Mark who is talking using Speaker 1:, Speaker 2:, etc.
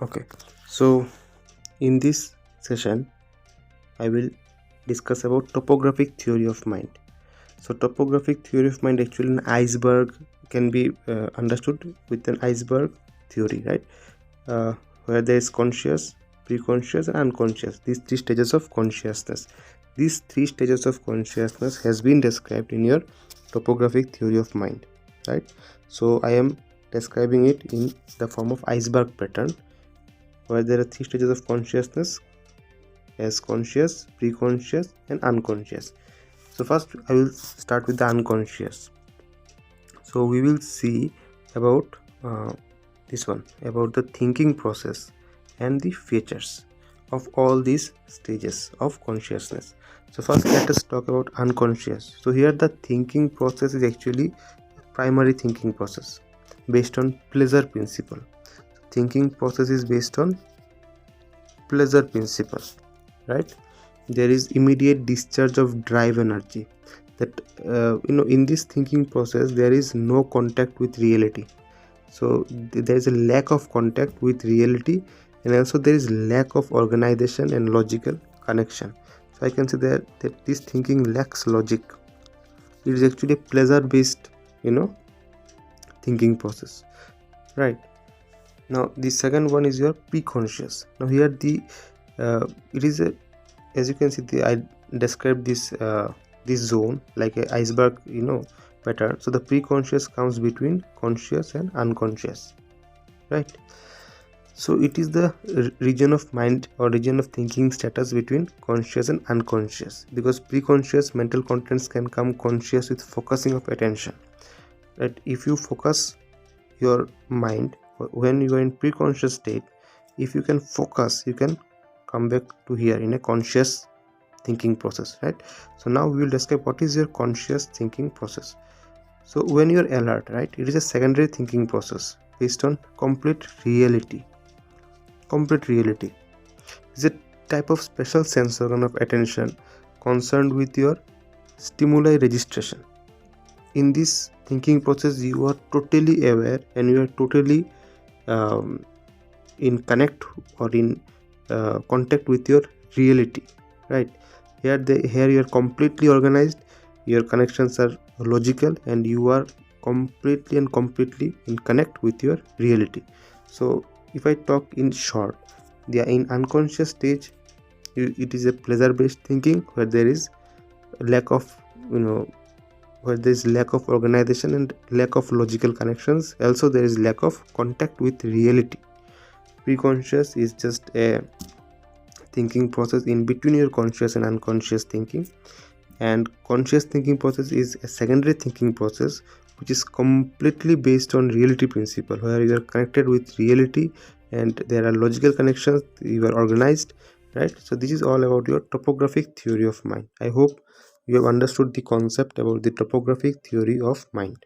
Speaker 1: Okay, so in this session, I will discuss about topographic theory of mind. So topographic theory of mind, actually an iceberg, can be understood with an iceberg theory, right? Uh, where there is conscious, preconscious, and unconscious. These three stages of consciousness. These three stages of consciousness has been described in your topographic theory of mind, right? So I am describing it in the form of iceberg pattern, where there are three stages of consciousness: as conscious, preconscious, and unconscious. So first I will start with the unconscious. So we will see about this one, about the thinking process and the features of all these stages of consciousness. So first let us talk about unconscious. So here the thinking process is actually primary thinking process based on pleasure principle. Thinking process is based on pleasure principle, right? There is immediate discharge of drive energy, that in this thinking process there is no contact with reality. So there is a lack of contact with reality, and also there is lack of organization and logical connection. So I can say that this thinking lacks logic. It is actually a pleasure based thinking process, right? Now the second one is your preconscious. Now here it is a, as you can see, I described this zone like a iceberg pattern. So the preconscious comes between conscious and unconscious, right? So it is the region of mind or region of thinking status between conscious and unconscious, because preconscious mental contents can come conscious with focusing of attention, right? If you focus your mind when you are in preconscious state, if you can focus, you can come back to here in a conscious thinking process, right? So now we will describe what is your conscious thinking process. So when you are alert, right, it is a secondary thinking process based on complete reality. Complete reality is a type of special sense organ of attention concerned with your stimuli registration. In this thinking process, you are totally aware and you are totally in connect or in contact with your reality, right? Here you are completely organized, your connections are logical, and you are completely in connect with your reality. So if I talk in short, in unconscious stage, it is a pleasure based thinking where there is lack of where there is lack of organization and lack of logical connections. Also there is lack of contact with reality. Preconscious is just a thinking process in between your conscious and unconscious thinking, and conscious thinking process is a secondary thinking process which is completely based on reality principle, where you are connected with reality and there are logical connections, you are organized, right? So this is all about your topographic theory of mind. I hope you have understood the concept about the topographic theory of mind.